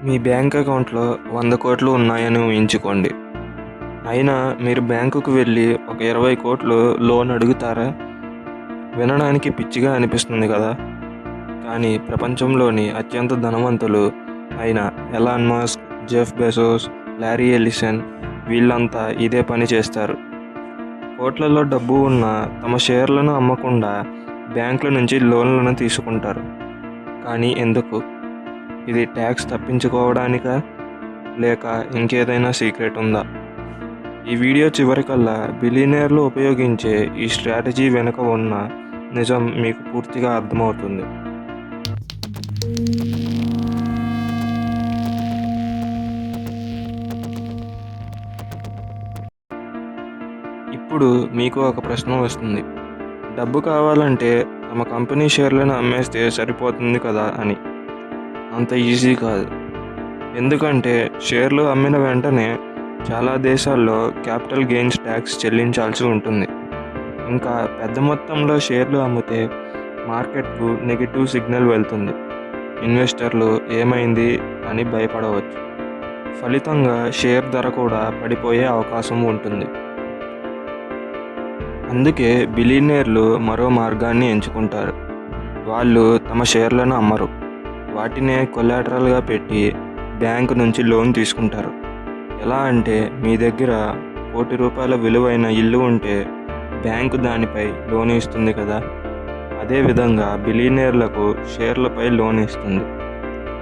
మీ bank అకౌంట్లో 100 కోట్లు ఉన్నాయని ఊహించుకోండి. అయినా మీరు బ్యాంకుకు వెళ్ళి ఒక 20 కోట్లు లోన్ అడుగుతారా? వినడానికి పిచ్చిగా అనిపిస్తుంది కదా! కానీ ప్రపంచంలోని అత్యంత ధనవంతులు అయిన Elon Musk, Jeff Bezos, Larry Ellison వీళ్ళంతా ఇదే పని చేస్తారు. కోట్లలో డబ్బు ఉన్న తమ షేర్లను అమ్మకుండా బ్యాంకుల నుంచి లోన్లను తీసుకుంటారు. కానీ ఎందుకు? ఇది ట్యాక్స్ తప్పించుకోవడానికా, లేక ఇంకేదైనా సీక్రెట్ ఉందా? ఈ వీడియో చివరికల్లా బిలియనీర్లు ఉపయోగించే ఈ స్ట్రాటజీ వెనుక ఉన్న నిజం మీకు పూర్తిగా అర్థమవుతుంది. ఇప్పుడు మీకు ఒక ప్రశ్న వస్తుంది. డబ్బు కావాలంటే తమ కంపెనీ షేర్లను అమ్మేస్తే సరిపోతుంది కదా అని. అంత ఈజీ కాదు. ఎందుకంటే షేర్లు అమ్మిన వెంటనే చాలా దేశాల్లో క్యాపిటల్ గెయిన్స్ ట్యాక్స్ చెల్లించాల్సి ఉంటుంది. ఇంకా పెద్ద మొత్తంలో షేర్లు అమ్మితే మార్కెట్కు నెగిటివ్ సిగ్నల్ వెళ్తుంది. ఇన్వెస్టర్లు ఏమైంది అని భయపడవచ్చు. ఫలితంగా షేర్ ధర కూడా పడిపోయే అవకాశం ఉంటుంది. అందుకే బిలియనీర్లు మరో మార్గాన్ని ఎంచుకుంటారు. వాళ్ళు తమ షేర్లను అమ్మరు. వాటినే కొలాటరల్గా పెట్టి బ్యాంకు నుంచి లోన్ తీసుకుంటారు. ఎలా అంటే, మీ దగ్గర ₹1,00,00,000 విలువైన ఇల్లు ఉంటే బ్యాంకు దానిపై లోన్ ఇస్తుంది కదా. అదేవిధంగా బిలియనీర్లకు షేర్లపై లోన్ ఇస్తుంది.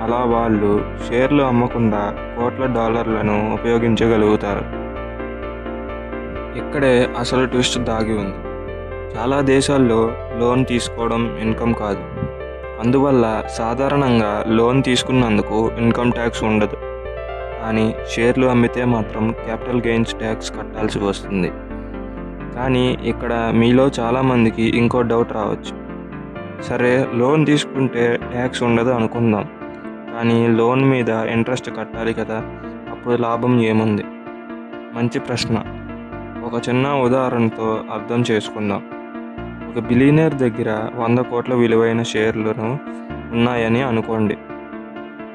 అలా వాళ్ళు షేర్లు అమ్మకుండా కోట్ల డాలర్లను ఉపయోగించగలుగుతారు. ఇక్కడే అసలు ట్విస్ట్ దాగి ఉంది. చాలా దేశాల్లో లోన్ తీసుకోవడం ఇన్కమ్ కాదు. అందువల్ల సాధారణంగా లోన్ తీసుకున్నందుకు ఇన్కమ్ ట్యాక్స్ ఉండదు. కానీ షేర్లు అమ్మితే మాత్రం క్యాపిటల్ గెయిన్స్ ట్యాక్స్ కట్టాల్సి వస్తుంది. కానీ ఇక్కడ మీలో చాలామందికి ఇంకో డౌట్ రావచ్చు. సరే, లోన్ తీసుకుంటే ట్యాక్స్ ఉండదు అనుకుందాం. కానీ లోన్ మీద ఇంట్రెస్ట్ కట్టాలి కదా, అప్పుడు లాభం ఏముంది? మంచి ప్రశ్న. ఒక చిన్న ఉదాహరణతో అర్థం చేసుకుందాం. ఒక బిలియనీర్ దగ్గర 100 కోట్ల విలువైన షేర్లను ఉన్నాయని అనుకోండి.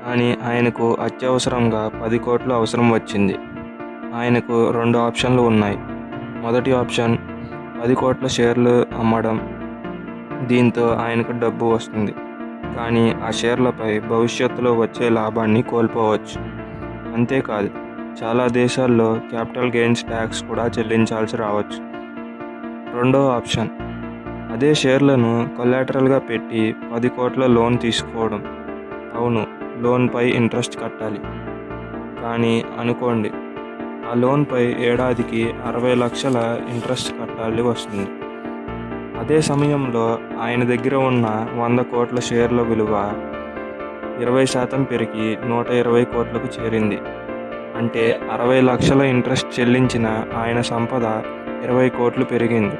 కానీ ఆయనకు అత్యవసరంగా 10 కోట్లు అవసరం వచ్చింది. ఆయనకు 2 ఆప్షన్లు ఉన్నాయి. మొదటి ఆప్షన్ 10 కోట్ల షేర్లు అమ్మడం. దీంతో ఆయనకు డబ్బు వస్తుంది. కానీ ఆ షేర్లపై భవిష్యత్తులో వచ్చే లాభాన్ని కోల్పోవచ్చు. అంతేకాదు, చాలా దేశాల్లో క్యాపిటల్ గెయిన్స్ ట్యాక్స్ కూడా చెల్లించాల్సి రావచ్చు. రెండో ఆప్షన్, అదే షేర్లను కొలాటరల్గా పెట్టి 10 కోట్ల లోన్ తీసుకోవడం. అవును, లోన్పై ఇంట్రెస్ట్ కట్టాలి. కానీ అనుకోండి, ఆ లోన్పై ఏడాదికి 60 లక్షల ఇంట్రెస్ట్ కట్టాలి వస్తుంది. అదే సమయంలో ఆయన దగ్గర ఉన్న 100 కోట్ల షేర్ల విలువ 20% పెరిగి 120 కోట్లకు చేరింది. అంటే 60 లక్షల ఇంట్రెస్ట్ చెల్లించిన ఆయన సంపద 20 కోట్లు పెరిగింది.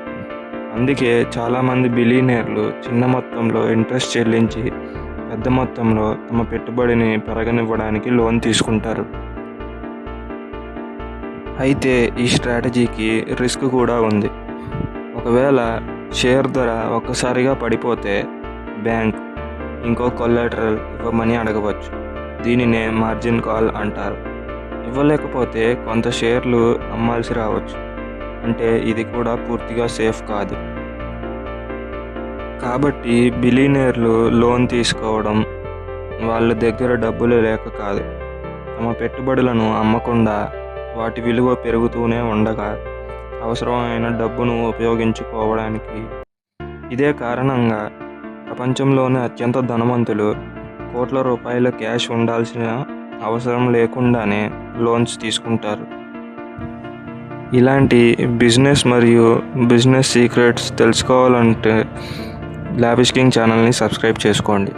అందుకే చాలామంది బిలియనీర్లు చిన్న మొత్తంలో ఇంట్రెస్ట్ చెల్లించి పెద్ద మొత్తంలో తమ పెట్టుబడిని పెరగనివ్వడానికి లోన్ తీసుకుంటారు. అయితే ఈ స్ట్రాటజీకి రిస్క్ కూడా ఉంది. ఒకవేళ షేర్ ధర ఒక్కసారిగా పడిపోతే బ్యాంక్ ఇంకో కొలాటరల్ ఇవ్వమని అడగవచ్చు. దీనినే మార్జిన్ కాల్ అంటారు. ఇవ్వలేకపోతే కొంత షేర్లు అమ్మాల్సి రావచ్చు. అంటే ఇది కూడా పూర్తిగా సేఫ్ కాదు. కాబట్టి బిలియనీర్లు లోన్ తీసుకోవడం వాళ్ళ దగ్గర డబ్బులు లేక కాదు. తమ పెట్టుబడులను అమ్మకుండా వాటి విలువ పెరుగుతూనే ఉండగా అవసరమైన డబ్బును ఉపయోగించుకోవడానికి. ఇదే కారణంగా ప్రపంచంలోని అత్యంత ధనవంతులు కోట్ల రూపాయల క్యాష్ ఉండాల్సిన అవసరం లేకుండానే లోన్స్ తీసుకుంటారు. ఇలాంటి బిజినెస్ మరియు బిజినెస్ సీక్రెట్స్ తెలుసుకోవాలంటే లావిష్ కింగ్ ఛానల్ని సబ్స్క్రైబ్ చేసుకోండి.